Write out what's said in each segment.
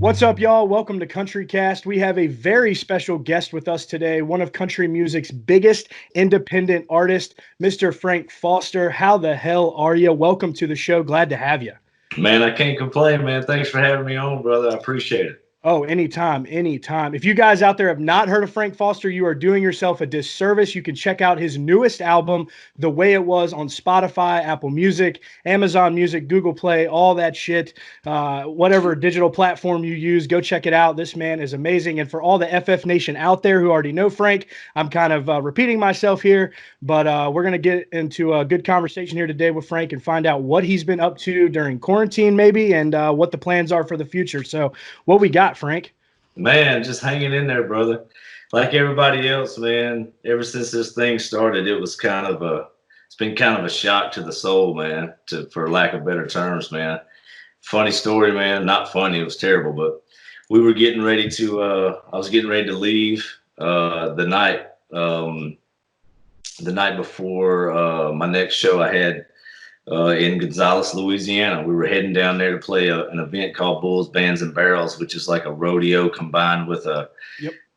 What's up, y'all? Welcome to Country Cast. We have a very special guest with us today, one of country music's biggest independent artists, Mr. Frank Foster. How the hell are you? Welcome to the show. Glad to have you. Man, I can't complain, man. Thanks for having me on, brother. I appreciate it. Oh, anytime, anytime. If you guys out there have not heard of Frank Foster, you are doing yourself a disservice. You can check out his newest album, The Way It Was, on Spotify, Apple Music, Amazon Music, Google Play, all that shit. Whatever digital platform you use, go check it out. This man is amazing. And for all the FF Nation out there who already know Frank, I'm kind of repeating myself here, but we're going to get into a good conversation here today with Frank and find out what he's been up to during quarantine maybe and what the plans are for the future. So what we got, Frank? Man, just hanging in there, brother. Like everybody else, man, ever since this thing started, it's been kind of a shock to the soul, man, for lack of better terms, man. Funny story, man. Not funny, it was terrible, but we were getting ready to, I was getting ready to leave the night before my next show I had in Gonzales, Louisiana. We were heading down there to play an event called Bulls, Bands, and Barrels, which is like a rodeo combined with a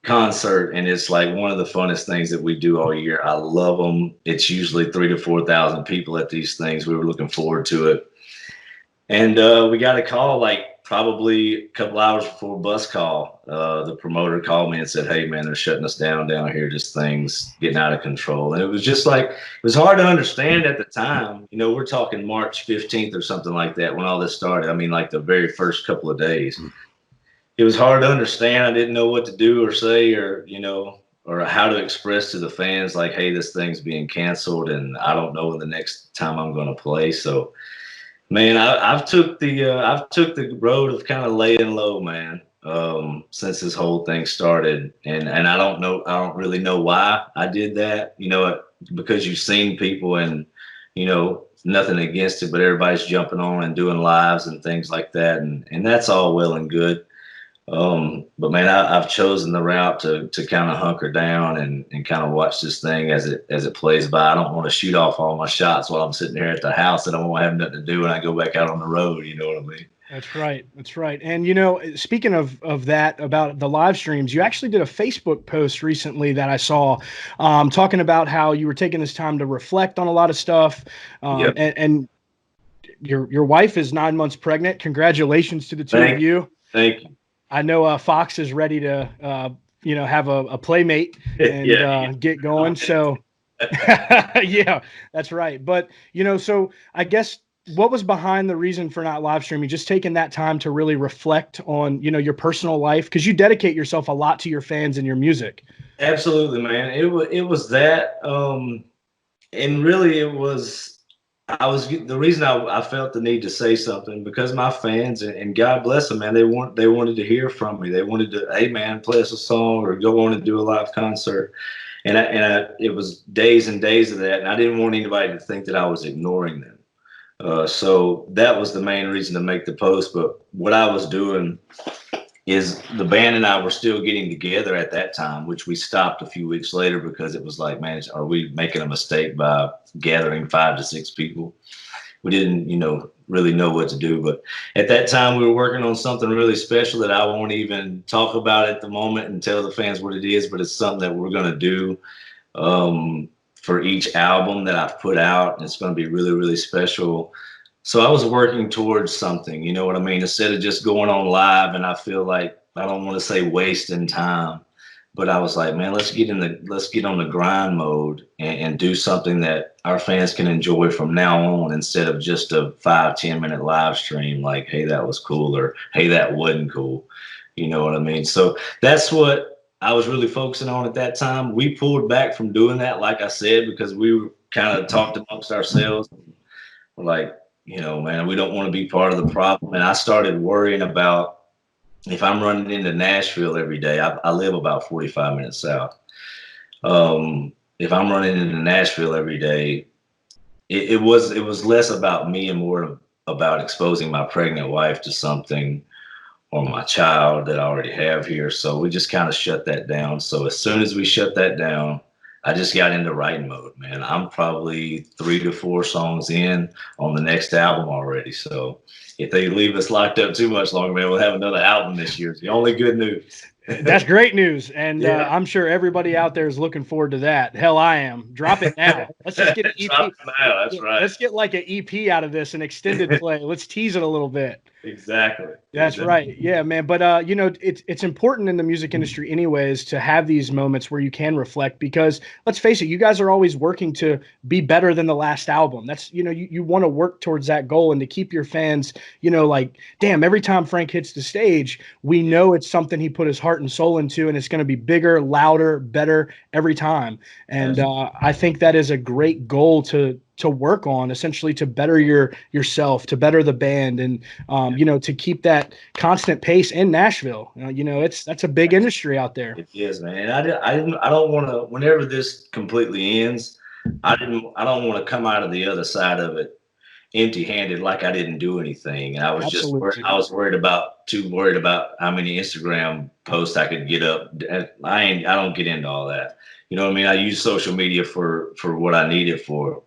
concert. And it's like one of the funnest things that we do all year. I love them. It's usually 3,000 to 4,000 people at these things. We were looking forward to it. And we got a call like probably a couple hours before bus call. The promoter called me and said, "Hey, man, they're shutting us down here. Just things getting out of control." And it was just like, it was hard to understand at the time. You know, we're talking March 15th or something like that when all this started. I mean, like the very first couple of days. It was hard to understand. I didn't know what to do or say or how to express to the fans like, hey, this thing's being canceled and I don't know when the next time I'm going to play. So, man, I've took the road of kind of laying low, man, since this whole thing started, and I don't really know why I did that, because you've seen people and nothing against it, but everybody's jumping on and doing lives and things like that, and that's all well and good. But man, I've chosen the route to kind of hunker down and kind of watch this thing as it plays by. I don't want to shoot off all my shots while I'm sitting here at the house. I don't want to have nothing to do when I go back out on the road. You know what I mean? That's right. That's right. And, speaking of that, about the live streams, you actually did a Facebook post recently that I saw talking about how you were taking this time to reflect on a lot of stuff. Yep. And your wife is 9 months pregnant. Congratulations to the two of you. Thank you. I know Fox is ready to, have a playmate and get going. So, yeah, that's right. But, so I guess what was behind the reason for not live streaming? Just taking that time to really reflect on, your personal life, because you dedicate yourself a lot to your fans and your music. Absolutely, man. It was that, and really it was. The reason I felt the need to say something because my fans and God bless them, man, they wanted to hear from me. They wanted to, hey man, play us a song or go on and do a live concert. And it was days and days of that. And I didn't want anybody to think that I was ignoring them. So that was the main reason to make the post. But what I was doing is the band and I were still getting together at that time, which we stopped a few weeks later because it was like, man, are we making a mistake by gathering 5 to 6 people? We didn't, really know what to do. But at that time, we were working on something really special that I won't even talk about at the moment and tell the fans what it is, but it's something that we're going to do for each album that I've put out. And it's going to be really, really special. So I was working towards something, you know what I mean? Instead of just going on live, and I feel like, I don't want to say wasting time, but I was like, man, let's get on the grind mode and do something that our fans can enjoy from now on instead of just a 5-10 minute live stream. Like, hey, that was cool, or hey, that wasn't cool. You know what I mean? So that's what I was really focusing on at that time. We pulled back from doing that, like I said, because we kind of talked amongst ourselves. We're like, man, we don't want to be part of the problem. And I started worrying about if I'm running into Nashville every day. I live about 45 minutes south. If I'm running into Nashville every day, it was less about me and more about exposing my pregnant wife to something, or my child that I already have here. So we just kind of shut that down. So as soon as we shut that down, I just got into writing mode, man. I'm probably 3 to 4 songs in on the next album already. So if they leave us locked up too much longer, man, we'll have another album this year. It's the only good news. That's great news, and Yeah. I'm sure everybody out there is looking forward to that. Hell, I am. Drop it now. Let's just get an EP. Drop it now. That's right. Let's get like an EP out of this, an extended play. Let's tease it a little bit. Exactly. That's right. Yeah, man. But it's important in the music industry anyways to have these moments where you can reflect, because let's face it, you guys are always working to be better than the last album. That's, you want to work towards that goal and to keep your fans, like, damn, every time Frank hits the stage, we know it's something he put his heart and soul into, and it's going to be bigger, louder, better every time. And I think that is a great goal to work on, essentially, to better yourself, to better the band, and to keep that constant pace in Nashville. That's a big industry out there. It is, man. And I don't want to. Whenever this completely ends, I don't want to come out of the other side of it empty-handed, like I didn't do anything. And I was I was worried about how many Instagram posts I could get up. I don't get into all that. You know what I mean? I use social media for what I need it for,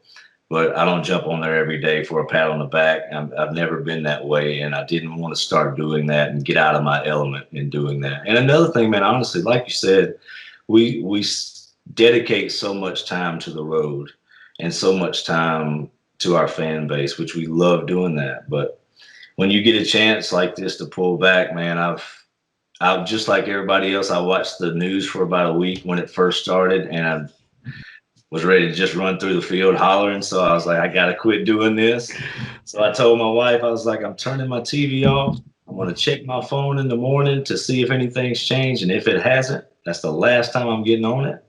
but I don't jump on there every day for a pat on the back. I've never been that way, and I didn't want to start doing that and get out of my element in doing that. And another thing, man, honestly, like you said, we dedicate so much time to the road and so much time to our fan base, which we love doing that. But when you get a chance like this to pull back, man, I've just like everybody else, I watched the news for about a week when it first started, and I was ready to just run through the field hollering. So I was like, I got to quit doing this. So I told my wife, I was like, I'm turning my TV off. I'm going to check my phone in the morning to see if anything's changed. And if it hasn't, that's the last time I'm getting on it.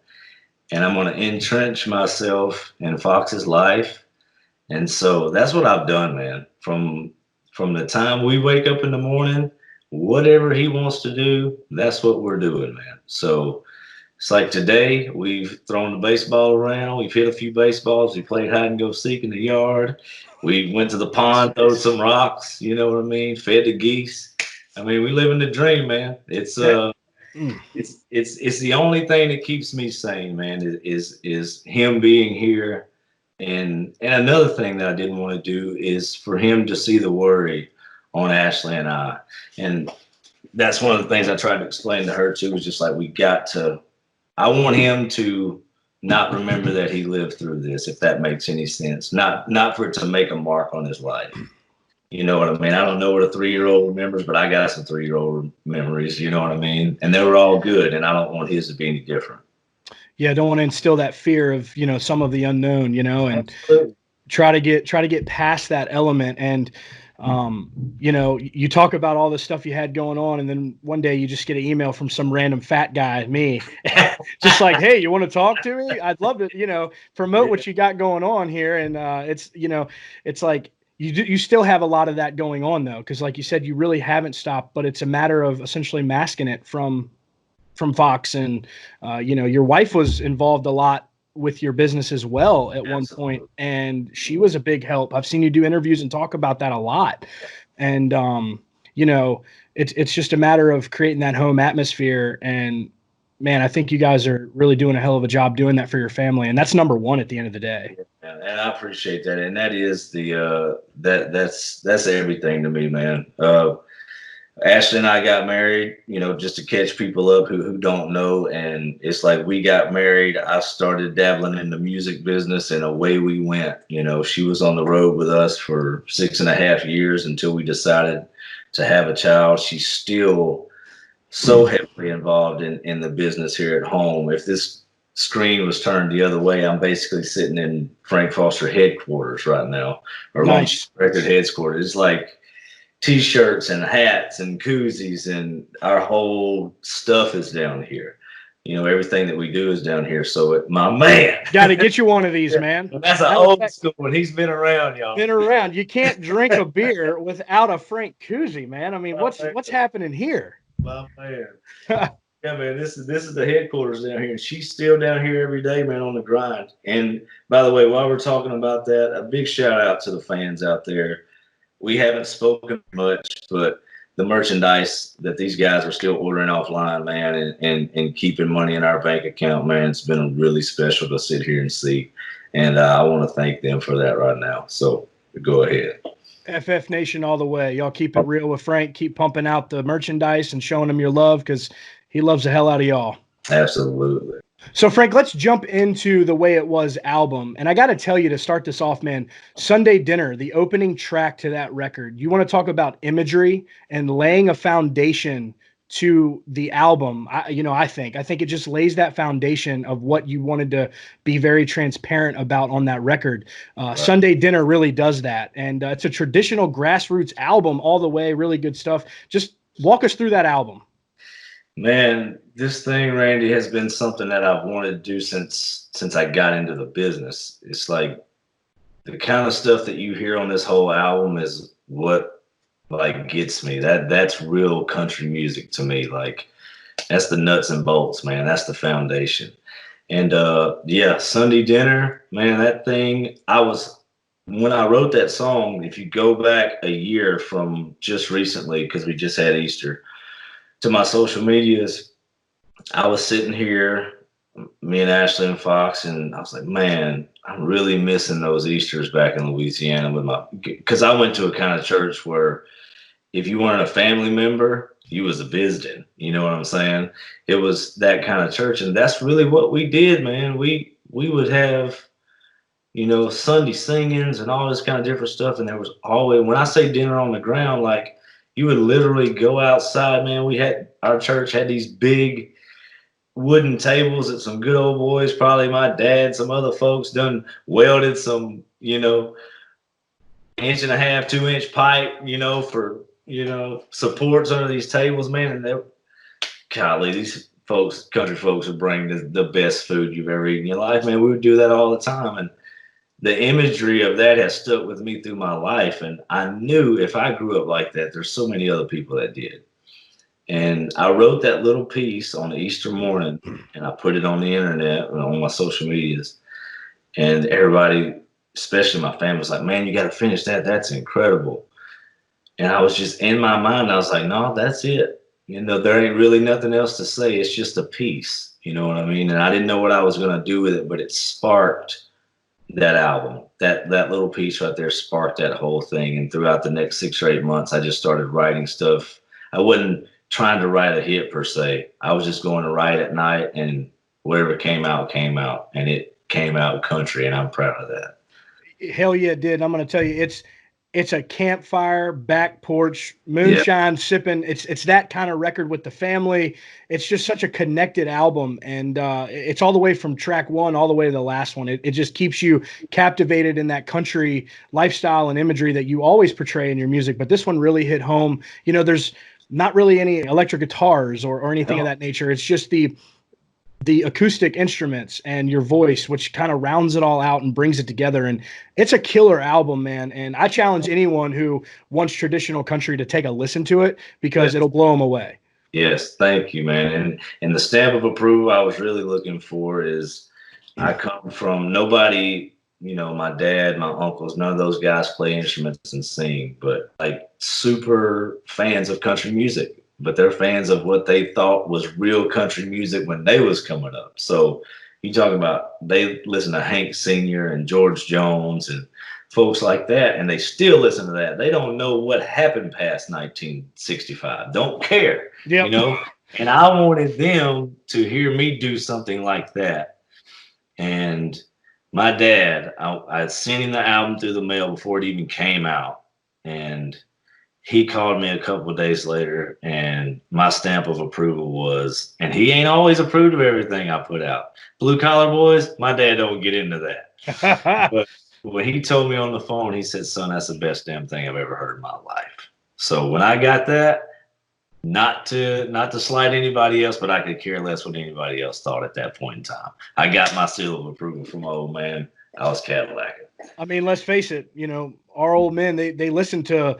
And I'm going to entrench myself in Fox's life. And so that's what I've done, man. From the time we wake up in the morning, whatever he wants to do, that's what we're doing, man. So it's like today, we've thrown the baseball around. We've hit a few baseballs. We played hide and go seek in the yard. We went to the pond, throwed some rocks. You know what I mean? Fed the geese. I mean, we live in the dream, man. It's the only thing that keeps me sane, man. Is him being here. And another thing that I didn't want to do is for him to see the worry on Ashley and I. And that's one of the things I tried to explain to her too, was just like, I want him to not remember that he lived through this, if that makes any sense. Not for it to make a mark on his life. You know what I mean? I don't know what a 3-year-old remembers, but I got some 3-year-old memories, you know what I mean? And they were all good, and I don't want his to be any different. Yeah, I don't want to instill that fear of, some of the unknown, and try to get past that element. And, you talk about all the stuff you had going on, and then one day you just get an email from some random fat guy, me, just like, hey, you want to talk to me? I'd love to, promote what you got going on here. And it's like you still have a lot of that going on, though, because like you said, you really haven't stopped, but it's a matter of essentially masking it from Fox. And your wife was involved a lot with your business as well at one point, and she was a big help. I've seen you do interviews and talk about that a lot. And it's just a matter of creating that home atmosphere. And man, I think you guys are really doing a hell of a job doing that for your family, and that's number one at the end of the day. And I appreciate that. And that is that's everything to me, man. Ashley and I got married, just to catch people up who don't know. And it's like, we got married. I started dabbling in the music business, and away we went. She was on the road with us for 6.5 years until we decided to have a child. She's still so heavily involved in the business here at home. If this screen was turned the other way, I'm basically sitting in Frank Foster headquarters right now, or Nice. Record headquarters. It's like T-shirts and hats and koozies, and our whole stuff is down here. Everything that we do is down here. So my man, got to get you one of these, man. And that's an old school one. He's been around, y'all. Been around. You can't drink a beer without a Frank koozie, man. I mean, what's happening here? My man. Yeah, man. This is the headquarters down here, and she's still down here every day, man, on the grind. And by the way, while we're talking about that, a big shout out to the fans out there. We haven't spoken much, but the merchandise that these guys are still ordering offline, man, and keeping money in our bank account, man, it's been really special to sit here and see. And I want to thank them for that right now. So go ahead. FF Nation all the way. Y'all keep it real with Frank. Keep pumping out the merchandise and showing him your love because he loves the hell out of y'all. Absolutely. So, Frank, let's jump into the Way It Was album. And I got to tell you to start this off, man, Sunday Dinner, the opening track to that record. You want to talk about imagery and laying a foundation to the album. I think it just lays that foundation of what you wanted to be very transparent about on that record. Right. Sunday Dinner really does that. And it's a traditional grassroots album all the way. Really good stuff. Just walk us through that album. Man, this thing, Randy, has been something that I've wanted to do since I got into the business. It's like the kind of stuff that you hear on this whole album is what like gets me. That's real country music to me. Like that's the nuts and bolts, man. That's the foundation. And yeah, Sunday Dinner, man, that thing, when I wrote that song, if you go back a year from just recently, because we just had Easter, to my social medias, I was sitting here, me and Ashley and Fox, and I was like, man, I'm really missing those Easters back in Louisiana because I went to a kind of church where if you weren't a family member, you was a visiting. You know what I'm saying? It was that kind of church, and that's really what we did, man. We would have, Sunday singings and all this kind of different stuff, and there was always, when I say dinner on the ground, like you would literally go outside, man. Our church had these big wooden tables that some good old boys, probably my dad, some other folks done welded some, 1.5 inch, 2-inch pipe, for, supports under these tables, man. And golly, these folks, country folks would bring the best food you've ever eaten in your life, man. We would do that all the time. And the imagery of that has stuck with me through my life. And I knew if I grew up like that, there's so many other people that did. And I wrote that little piece on Easter morning and I put it on the internet and on my social medias. And everybody, especially my family, was like, man, you got to finish that. That's incredible. And I was just in my mind, I was like, no, that's it. There ain't really nothing else to say. It's just a piece. You know what I mean? And I didn't know what I was going to do with it, but it sparked that album. That little piece right there sparked that whole thing. And throughout the next 6 or 8 months, I just started writing stuff. I wasn't trying to write a hit per se. I was just going to write at night, and whatever came out, and it came out country, and I'm proud of that. Hell yeah, it did. I'm going to tell you, it's a campfire, back porch, moonshine sipping. It's that kind of record with the family. It's just such a connected album, and it's all the way from track 1 all the way to the last one. It just keeps you captivated in that country lifestyle and imagery that you always portray in your music. But this one really hit home. There's not really any electric guitars or anything of that nature. It's just the acoustic instruments and your voice, which kind of rounds it all out and brings it together. And it's a killer album, man. And I challenge anyone who wants traditional country to take a listen to it because it'll blow them away. Yes. Thank you, man. And the stamp of approval I was really looking for is I come from nobody, my dad, my uncles, none of those guys play instruments and sing, but like super fans of country music. But they're fans of what they thought was real country music when they was coming up. So you talk about, they listen to Hank Sr. and George Jones and folks like that, and they still listen to that. They don't know what happened past 1965. Don't care, And I wanted them to hear me do something like that. And my dad, I sent him the album through the mail before it even came out. And he called me a couple of days later, and my stamp of approval was, and he ain't always approved of everything I put out. Blue Collar Boys, my dad don't get into that. But when he told me on the phone, he said, son, that's the best damn thing I've ever heard in my life. So when I got that, not to slight anybody else, but I could care less what anybody else thought at that point in time. I got my seal of approval from my old man. I was Cadillacing. I mean, let's face it, our old men, they listen to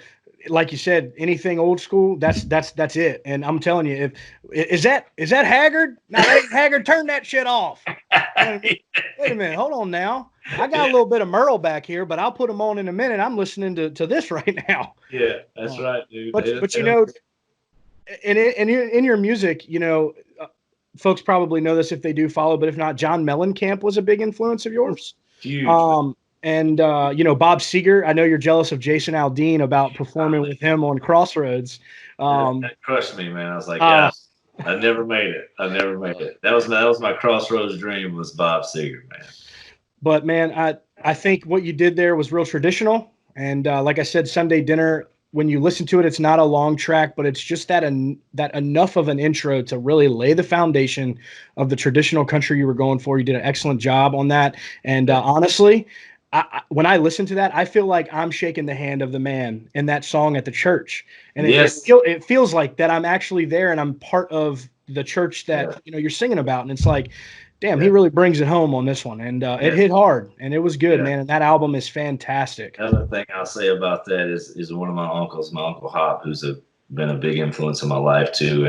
like you said, anything old school, that's it. And I'm telling you, is that Haggard? No, that ain't Haggard. Turn that shit off. Wait a minute, hold on now. I got a little bit of Merle back here, but I'll put them on in a minute. I'm listening to this right now. Yeah, that's right, dude. But you know, in your music, you know, folks probably know this if they do follow, but if not, John Mellencamp was a big influence of yours. Huge. And you know, Bob Seger, I know you're jealous of Jason Aldean about performing with him on Crossroads. That crushed me, man. I was like, yeah, I never made it. That was my Crossroads dream, was Bob Seger, man. But man, I think what you did there was real traditional. And like I said, Sunday Dinner, when you listen to it, it's not a long track, but it's just that enough of an intro to really lay the foundation of the traditional country you were going for. You did an excellent job on that. And honestly, when I listen to that, I feel like I'm shaking the hand of the man in that song at the church. And it feels like that I'm actually there and I'm part of the church that, you know, you're singing about. And it's like, damn, he really brings it home on this one. And it hit hard and it was good, man. And that album is fantastic. Another thing I'll say about that is one of my uncles, my Uncle Hop, who's been a big influence in my life too.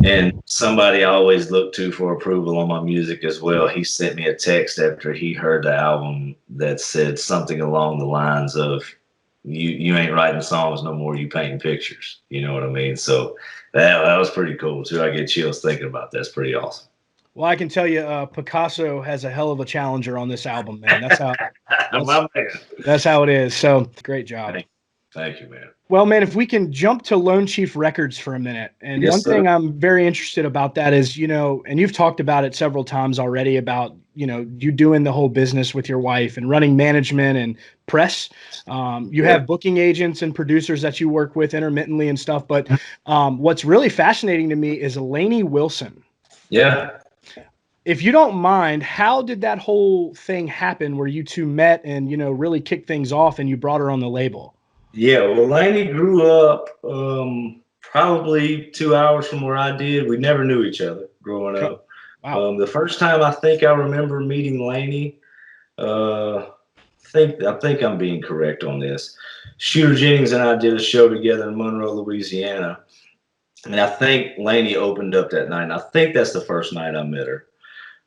And somebody I always look to for approval on my music as well. He sent me a text after he heard the album that said something along the lines of, you ain't writing songs no more, you painting pictures. You know what I mean? So that was pretty cool too. I get chills thinking about that. It's pretty awesome. Well, I can tell you, Picasso has a hell of a challenger on this album, man. That's how it is. So great job. Thank you, man. Well, man, if we can jump to Lone Chief Records for a minute. And one thing I'm very interested about that is, you know, and you've talked about it several times already about, you know, you doing the whole business with your wife and running management and press. You have booking agents and producers that you work with intermittently and stuff. But what's really fascinating to me is Lainey Wilson. Yeah. If you don't mind, how did that whole thing happen where you two met and, you know, really kicked things off and you brought her on the label? Yeah, well, Lainey grew up probably 2 hours from where I did. We never knew each other growing up. Wow. The first time I think I remember meeting Lainey, I think I'm being correct on this. Shooter Jennings and I did a show together in Monroe, Louisiana. And I think Lainey opened up that night. And I think that's the first night I met her.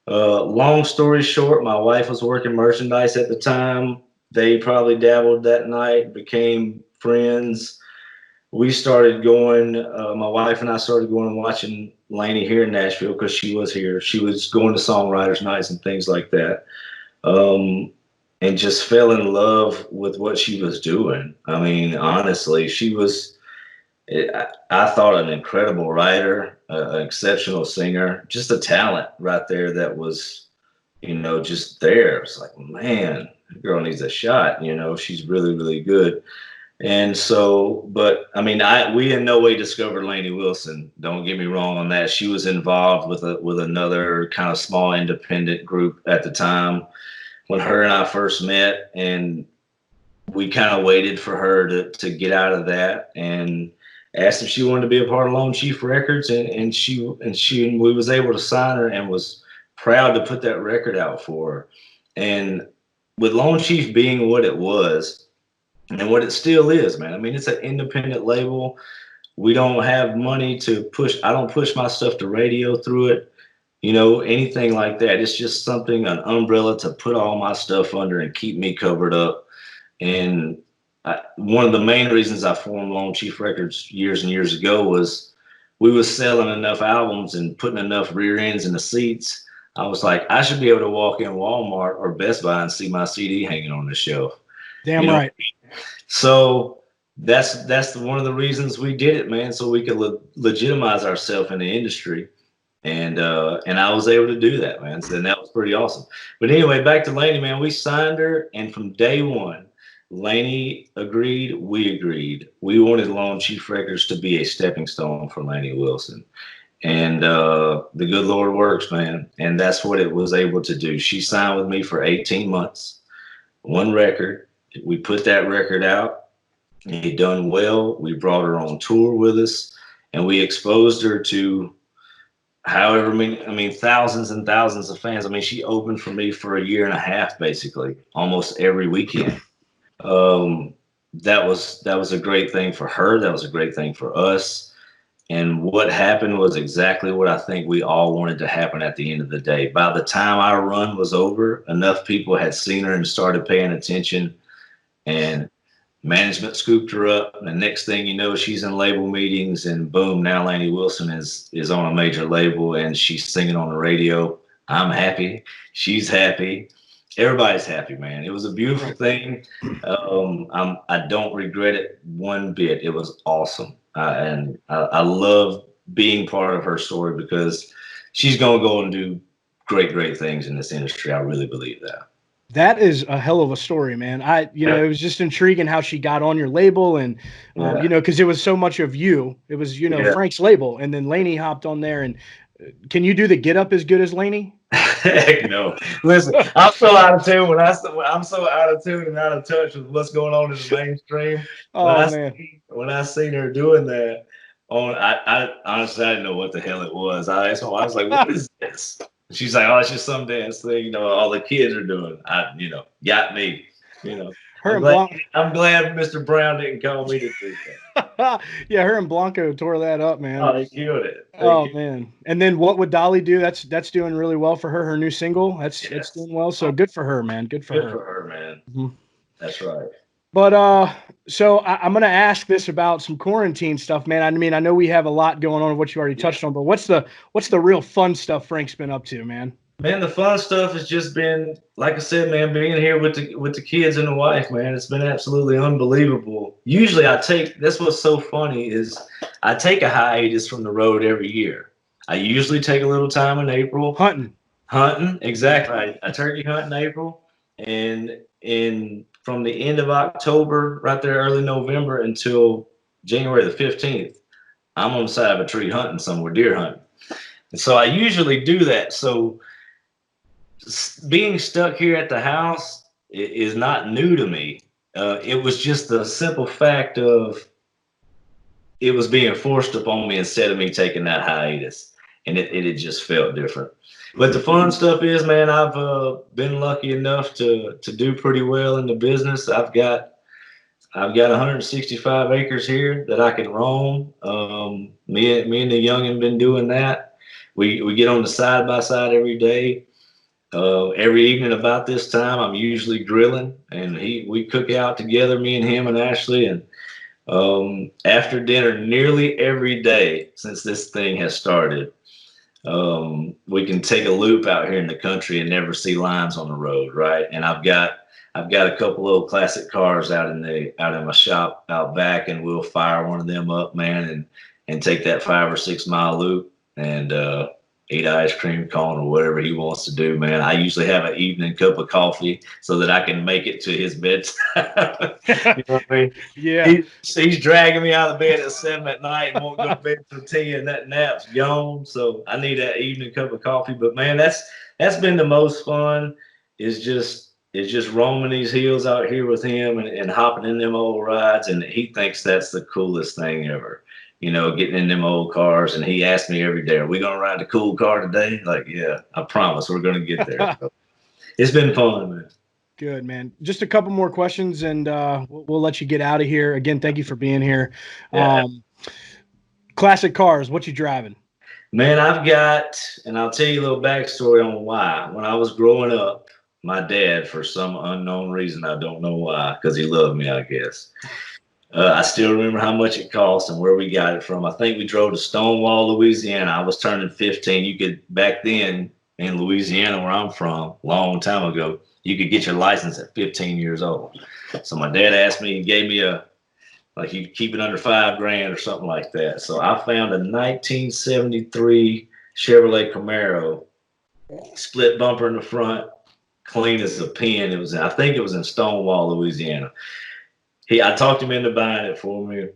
Long story short, my wife was working merchandise at the time. They probably dabbled that night, became friends. We started going, my wife and I started going and watching Lainey here in Nashville because she was here. She was going to songwriters nights and things like that. And just fell in love with what she was doing. I mean, honestly, she was, I thought, an incredible writer, an exceptional singer, just a talent right there that was, you know, just there. It's like, man, the girl needs a shot. You know, she's really, really good. And so, but I mean, we in no way discovered Lainey Wilson. Don't get me wrong on that. She was involved with another kind of small independent group at the time when her and I first met, and we kind of waited for her to get out of that and asked if she wanted to be a part of Lone Chief Records, and we was able to sign her and was proud to put that record out for her. And with Lone Chief being what it was and what it still is, man, I mean, it's an independent label. We don't have money to push. I don't push my stuff to radio through it, you know, anything like that. It's just something, an umbrella to put all my stuff under and keep me covered up. And one of the main reasons I formed Lone Chief Records years and years ago was we was selling enough albums and putting enough rear ends in the seats. I was like, I should be able to walk in Walmart or Best Buy and see my CD hanging on the shelf. Damn right. So that's one of the reasons we did it, man, so we could legitimize ourselves in the industry. And I was able to do that, man. So that was pretty awesome. But anyway, back to Lainey, man. We signed her, and from day one, Lainey agreed, we agreed. We wanted Lone Chief Records to be a stepping stone for Lainey Wilson. And the good Lord works, man. And that's what it was able to do. She signed with me for 18 months, one record. We put that record out. It done well. We brought her on tour with us, and we exposed her to however many, I mean, thousands and thousands of fans. I mean, she opened for me for a year and a half, basically, almost every weekend. that was a great thing for her. That was a great thing for us. And what happened was exactly what I think we all wanted to happen at the end of the day. By the time our run was over, enough people had seen her and started paying attention, and management scooped her up. And the next thing you know, she's in label meetings, and boom, now Lainey Wilson is on a major label and she's singing on the radio. I'm happy. She's happy. Everybody's happy, man. It was a beautiful thing. I don't regret it one bit. It was awesome. And I love being part of her story because she's going to go and do great, great things in this industry. I really believe that. That is a hell of a story, man. It was just intriguing how she got on your label and, because it was so much of you. It was, Frank's label. And then Lainey hopped on there. And can you do the get up as good as Lainey? Heck no. Listen, I'm so out of tune I'm so out of tune and out of touch with what's going on in the mainstream. When I seen her doing that I honestly I didn't know what the hell it was. I was like, what is this? She's like, oh, it's just some dance thing, all the kids are doing. Got me, I'm glad Mr. Brown didn't call me to do that. Yeah, her and Blanco tore that up, man. Oh, they killed it. Man. And then What Would Dolly Do? That's doing really well for her. Her new single, that's doing well. So good for her, man. Good for her, man. Mm-hmm. That's right. But so I'm going to ask this about some quarantine stuff, man. I mean, I know we have a lot going on, what you already touched on, but what's the real fun stuff Frank's been up to, man? Man, the fun stuff has just been, like I said, man, being here with the kids and the wife, man. It's been absolutely unbelievable. Usually that's what's so funny is I take a hiatus from the road every year. I usually take a little time in April. Hunting, exactly. I turkey hunt in April, and from the end of October, right there, early November until January the 15th, I'm on the side of a tree hunting somewhere, deer hunting. And so I usually do that. So being stuck here at the house is not new to me. It was just the simple fact of it was being forced upon me instead of me taking that hiatus. And it just felt different. But the fun stuff is, man, I've been lucky enough to do pretty well in the business. I've got 165 acres here that I can roam. Me and the youngin been doing that. We get on the side by side every day. Every evening about this time, I'm usually grilling, and we cook out together, me and him and Ashley. And after dinner, nearly every day since this thing has started, we can take a loop out here in the country and never see lines on the road, right? And I've got a couple little classic cars out in my shop out back, and we'll fire one of them up, man, and take that 5 or 6 mile loop and eat ice cream cone or whatever he wants to do, man. I usually have an evening cup of coffee so that I can make it to his bedtime. You know what I mean? Yeah. He's dragging me out of bed at 7 at night and won't go to bed till 10, and that nap's gone. So I need that evening cup of coffee. But man, that's been the most fun is just roaming these hills out here with him and hopping in them old rides. And he thinks that's the coolest thing ever. Getting in them old cars. And he asked me every day, are we going to ride the cool car today? Like, yeah, I promise we're going to get there. So, it's been fun, man. Good, man. Just a couple more questions, and we'll let you get out of here. Again, thank you for being here. Yeah. Classic cars, what you driving? Man, and I'll tell you a little backstory on why. When I was growing up, my dad, for some unknown reason, I don't know why, because he loved me, I guess. I still remember how much it cost and where we got it from. I think we drove to Stonewall, Louisiana. I was turning 15. You could, back then in Louisiana, where I'm from, a long time ago, you could get your license at 15 years old. So my dad asked me, he gave me you keep it under $5,000 or something like that. So I found a 1973 Chevrolet Camaro, split bumper in the front, clean as a pin. I think it was in Stonewall, Louisiana. I talked him into buying it for me.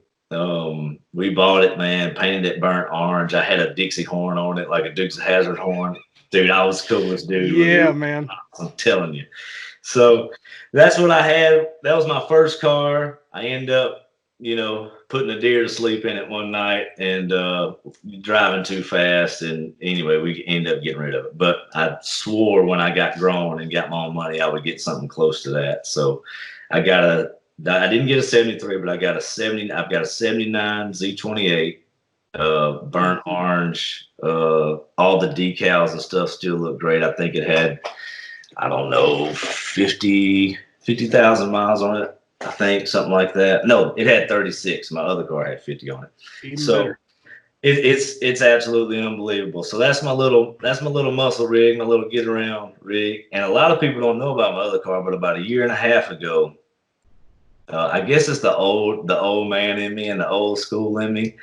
We bought it, man, painted it burnt orange. I had a Dixie horn on it, like a Dukes of Hazzard horn. Dude, I was the coolest dude. Yeah, man. I'm telling you. So that's what I had. That was my first car. I ended up, putting a deer to sleep in it one night and driving too fast. And anyway, we ended up getting rid of it. But I swore when I got grown and got my own money, I would get something close to that. So I got a I didn't get a 73, but I got a 70. I've got a 79 Z28, burnt orange. All the decals and stuff still look great. I think it had, I don't know, 50,000 miles on it. I think something like that. No, it had 36. My other car had 50 on it. Even better. It's absolutely unbelievable. So that's my little muscle rig, my little get around rig. And a lot of people don't know about my other car, but about a year and a half ago, I guess it's the old man in me and the old school in me.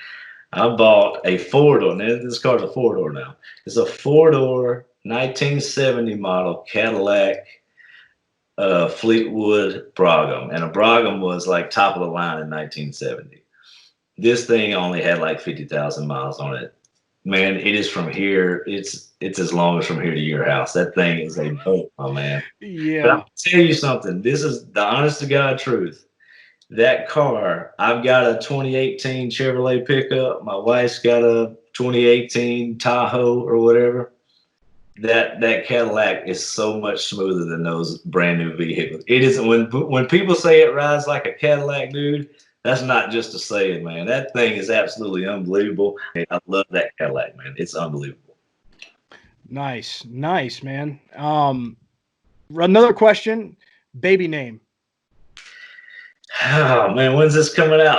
I bought a 4-door. Now, this car's a 4-door now. It's a 4-door 1970 model Cadillac Fleetwood Brougham. And a Brougham was like top of the line in 1970. This thing only had like 50,000 miles on it. Man, it is from here. It's as long as from here to your house. That thing is a boat, my man. Yeah. But I'll tell you something. This is the honest to God truth. That car, I've got a 2018 Chevrolet pickup. My wife's got a 2018 Tahoe or whatever. That Cadillac is so much smoother than those brand new vehicles. It isn't. When people say it rides like a Cadillac, dude, that's not just a saying, man. That thing is absolutely unbelievable. I love that Cadillac, man. It's unbelievable. Nice, man. Another question: baby name. Oh man, when's this coming out?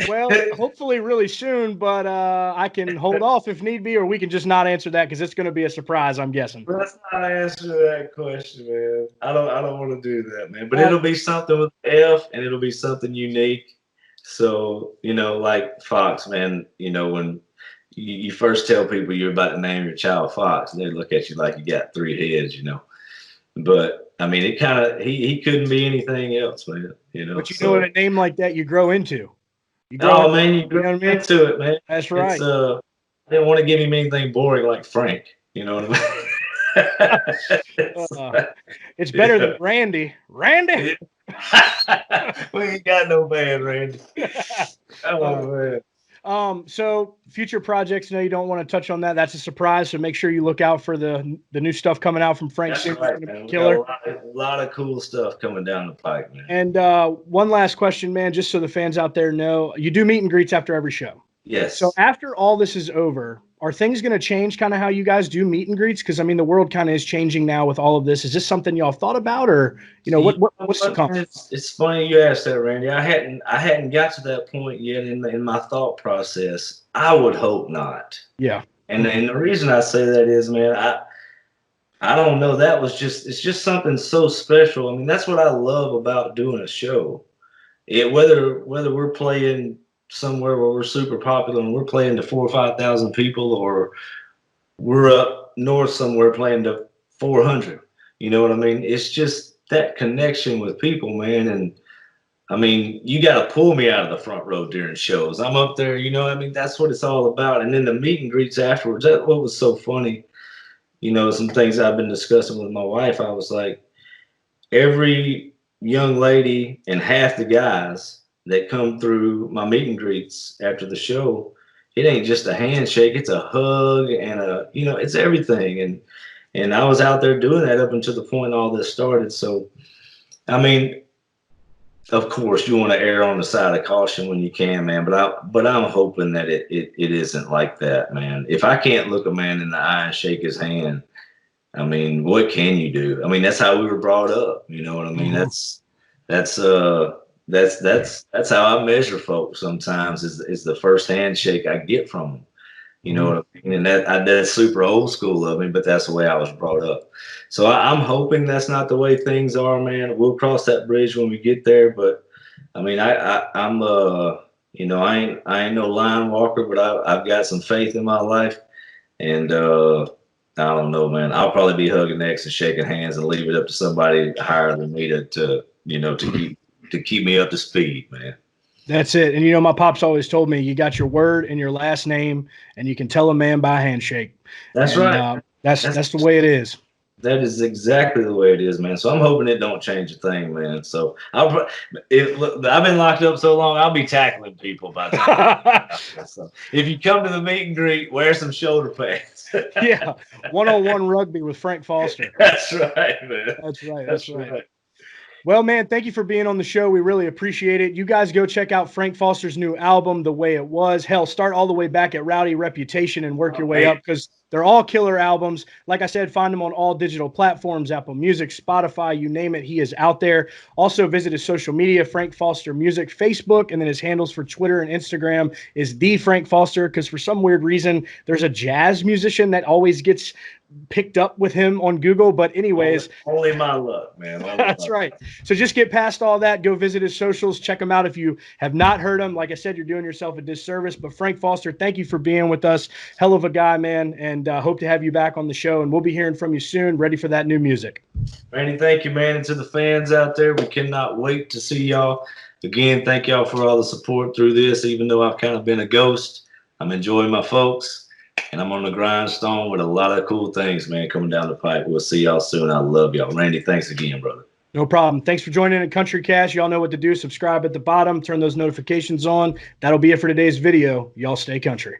Well, hopefully really soon, but I can hold off if need be, or we can just not answer that because it's going to be a surprise, I'm guessing. Let's not answer that question, man. I don't want to do that, man. But it'll be something with F, and it'll be something unique. So, like Fox, man, when you first tell people you're about to name your child Fox, they look at you like you got 3 heads, But I mean, it kind of he couldn't be anything else, man. But a name like that you grow into. You grow into it, man. That's right. It's, I didn't want to give him anything boring like Frank. You know what I mean? It's better than Randy. Randy. We ain't got no bad Randy. Oh man. So future projects, you don't want to touch on that. That's a surprise. So make sure you look out for the new stuff coming out from Frank. That's right, man. Killer. A lot of cool stuff coming down the pike, man. And one last question, man, just so the fans out there know, you do meet and greets after every show. Yes. So after all this is over, are things going to change kind of how you guys do meet and greets? Because I mean, the world kind of is changing now with all of this. Is this something y'all thought about, or what's to come? It's funny you asked that, Randy. I hadn't got to that point yet in my thought process. I would hope not. Yeah. And the reason I say that is, man, I don't know. It's just something so special. I mean, that's what I love about doing a show. Whether we're playing somewhere where we're super popular and we're playing to 4,000 or 5,000 people, or we're up north somewhere playing to 400. You know what I mean? It's just that connection with people, man. And I mean, you got to pull me out of the front row during shows. I'm up there, that's what it's all about. And then the meet and greets afterwards, that's what was so funny. Some things I've been discussing with my wife, I was like, every young lady and half the guys that come through my meet and greets after the show, it ain't just a handshake, it's a hug and it's everything. And I was out there doing that up until the point all this started. So, I mean, of course you want to err on the side of caution when you can, man, but I'm hoping that it isn't like that, man. If I can't look a man in the eye and shake his hand, I mean, what can you do? I mean, that's how we were brought up. You know what I mean? That's how I measure folks sometimes is the first handshake I get from them. You know what I mean? And that's super old school of me, but that's the way I was brought up. So I'm hoping that's not the way things are, man. We'll cross that bridge when we get there. But I mean, I'm I ain't no line walker, but I've got some faith in my life. And I don't know, man. I'll probably be hugging necks and shaking hands and leave it up to somebody higher than me to keep me up to speed, man. That's it. And my pops always told me you got your word and your last name, and you can tell a man by a handshake. That's right. That's the way it is. That is exactly the way it is, man. So I'm hoping it don't change a thing, man. So I've been locked up so long, I'll be tackling people by the time. So if you come to the meet and greet, wear some shoulder pads. Yeah, one-on-one rugby with Frank Foster. That's right, man. That's right. That's right. Well, man, thank you for being on the show. We really appreciate it. You guys go check out Frank Foster's new album, The Way It Was. Hell, start all the way back at Rowdy Reputation and work your way up, because they're all killer albums. Like I said, find them on all digital platforms, Apple Music, Spotify, you name it. He is out there. Also visit his social media, Frank Foster Music, Facebook, and then his handles for Twitter and Instagram is The Frank Foster, because for some weird reason, there's a jazz musician that always gets picked up with him on Google. But anyways, only my luck, man. That's right. So just get past all that. Go visit his socials. Check him out if you have not heard him. Like I said, you're doing yourself a disservice. But Frank Foster, thank you for being with us. Hell of a guy, man. And hope to have you back on the show. And we'll be hearing from you soon. Ready for that new music. Randy, thank you, man. And to the fans out there, we cannot wait to see y'all. Again, thank y'all for all the support through this. Even though I've kind of been a ghost, I'm enjoying my folks. And I'm on the grindstone with a lot of cool things, man, coming down the pipe. We'll see y'all soon. I love y'all. Randy, thanks again, brother. No problem. Thanks for joining in Country Cast. Y'all know what to do. Subscribe at the bottom. Turn those notifications on. That'll be it for today's video. Y'all stay country.